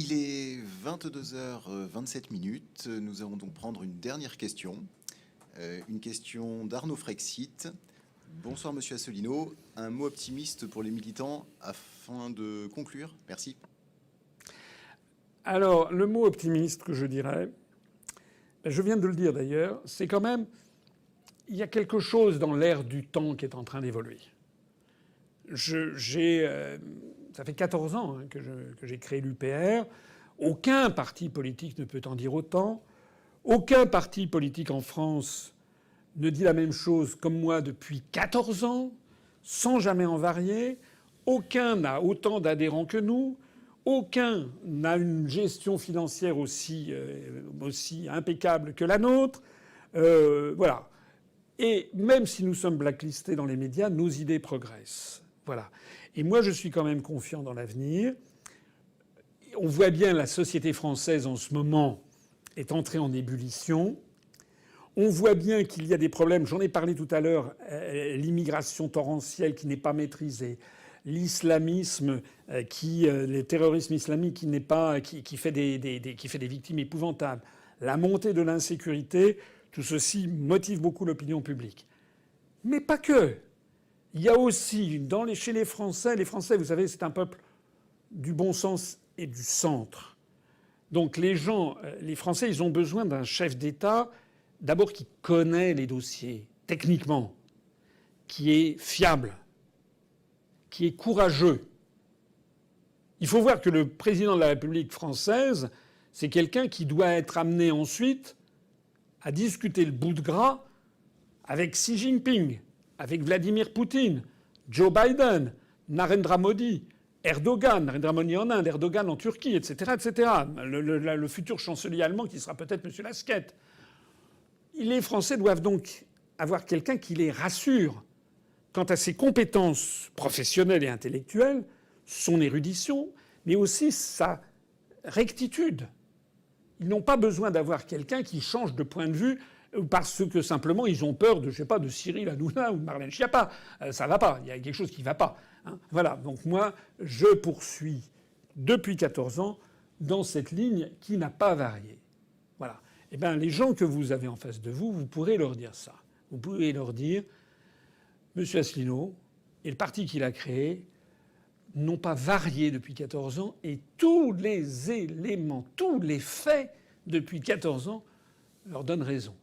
Il est 22h27 minutes. Nous allons donc prendre une dernière question. Une question d'Arnaud Frexit. Bonsoir Monsieur Asselineau. Un mot optimiste pour les militants afin de conclure. Merci. Alors, le mot optimiste que je dirais, je viens de le dire d'ailleurs, c'est quand même, il y a quelque chose dans l'air du temps qui est en train d'évoluer. Ça fait 14 ans que j'ai créé l'UPR. Aucun parti politique ne peut en dire autant. Aucun parti politique en France ne dit la même chose comme moi depuis 14 ans, sans jamais en varier. Aucun n'a autant d'adhérents que nous. Aucun n'a une gestion financière aussi impeccable que la nôtre. Voilà. Et même si nous sommes blacklistés dans les médias, nos idées progressent. Voilà. Et moi, je suis quand même confiant dans l'avenir. On voit bien la société française en ce moment est entrée en ébullition. On voit bien qu'il y a des problèmes. J'en ai parlé tout à l'heure. L'immigration torrentielle qui n'est pas maîtrisée, l'islamisme, le terrorisme islamique qui fait des victimes épouvantables, la montée de l'insécurité. Tout ceci motive beaucoup l'opinion publique. Mais pas que. Il y a aussi chez les Français, vous savez, c'est un peuple du bon sens et du centre. Donc les Français, ils ont besoin d'un chef d'État, d'abord qui connaît les dossiers techniquement, qui est fiable, qui est courageux. Il faut voir que le président de la République française, c'est quelqu'un qui doit être amené ensuite à discuter le bout de gras avec Xi Jinping, avec Vladimir Poutine, Joe Biden, Narendra Modi, Narendra Modi en Inde, Erdogan en Turquie, etc., etc. Le futur chancelier allemand qui sera peut-être M. Lasquette. Les Français doivent donc avoir quelqu'un qui les rassure quant à ses compétences professionnelles et intellectuelles, son érudition, mais aussi sa rectitude. Ils n'ont pas besoin d'avoir quelqu'un qui change de point de vue parce que simplement ils ont peur de, je sais pas, de Cyril Hanouna ou de Marlène Schiappa. Ça va pas. Il y a quelque chose qui va pas. Voilà. Donc moi, je poursuis depuis 14 ans dans cette ligne qui n'a pas varié. Voilà. Eh bien, les gens que vous avez en face de vous, vous pourrez leur dire ça. Vous pouvez leur dire, Monsieur Asselineau et le parti qu'il a créé n'ont pas varié depuis 14 ans et tous les éléments, tous les faits depuis 14 ans leur donnent raison.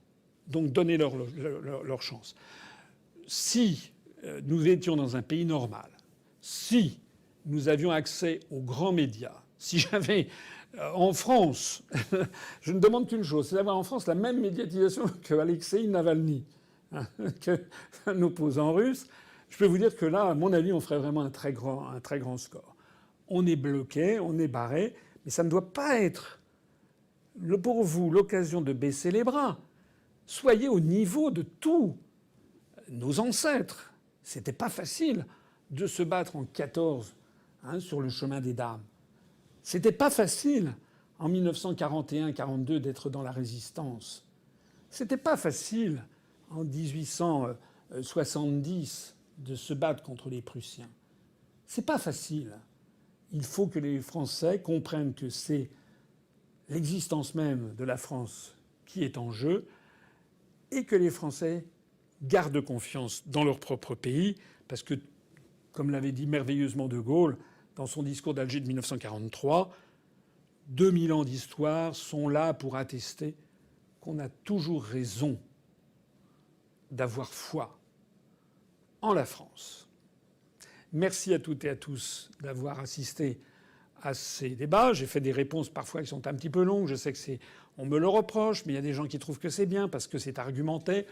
Donc donnez-leur leur chance. Si nous étions dans un pays normal, si nous avions accès aux grands médias, si j'avais en France, je ne demande qu'une chose, c'est d'avoir en France la même médiatisation que Alexeï Navalny, qu'un opposant russe. Je peux vous dire que là, à mon avis, on ferait vraiment un très grand score. On est bloqué, on est barré, mais ça ne doit pas être pour vous l'occasion de baisser les bras. Soyez au niveau de tous nos ancêtres. C'était pas facile de se battre en 14 sur le chemin des dames. C'était pas facile en 1941-42 d'être dans la résistance. C'était pas facile en 1870 de se battre contre les Prussiens. C'est pas facile. Il faut que les Français comprennent que c'est l'existence même de la France qui est en jeu et que les Français gardent confiance dans leur propre pays parce que, comme l'avait dit merveilleusement De Gaulle dans son discours d'Alger de 1943, 2000 ans d'histoire sont là pour attester qu'on a toujours raison d'avoir foi en la France. Merci à toutes et à tous d'avoir assisté à ces débats. J'ai fait des réponses parfois qui sont un petit peu longues. Je sais que on me le reproche, mais il y a des gens qui trouvent que c'est bien parce que c'est argumenté.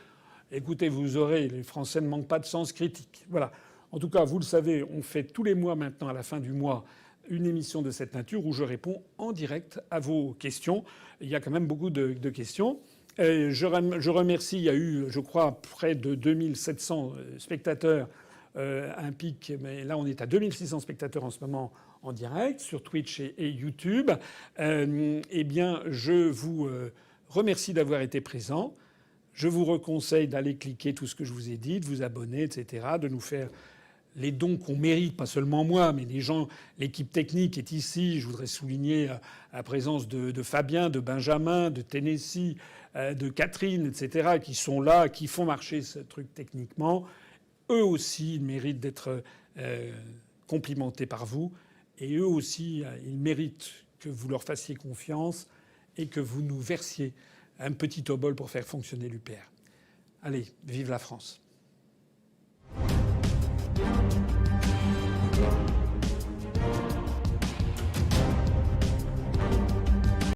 Écoutez, les Français ne manquent pas de sens critique. Voilà. En tout cas, vous le savez, on fait tous les mois maintenant, à la fin du mois, une émission de cette nature où je réponds en direct à vos questions. Il y a quand même beaucoup de questions. Je remercie, il y a eu, je crois, près de 2700 spectateurs, un pic, mais là on est à 2600 spectateurs en ce moment en direct sur Twitch et YouTube. Eh bien, je vous remercie d'avoir été présents. Je vous reconseille d'aller cliquer tout ce que je vous ai dit, de vous abonner, etc., de nous faire les dons qu'on mérite, pas seulement moi, mais les gens, l'équipe technique est ici. Je voudrais souligner la présence de Fabien, de Benjamin, de Tennessee, de Catherine, etc., qui sont là, qui font marcher ce truc techniquement. Eux aussi, ils méritent d'être complimentés par vous. Et eux aussi, ils méritent que vous leur fassiez confiance et que vous nous versiez un petit obol pour faire fonctionner l'UPR. Allez, vive la France!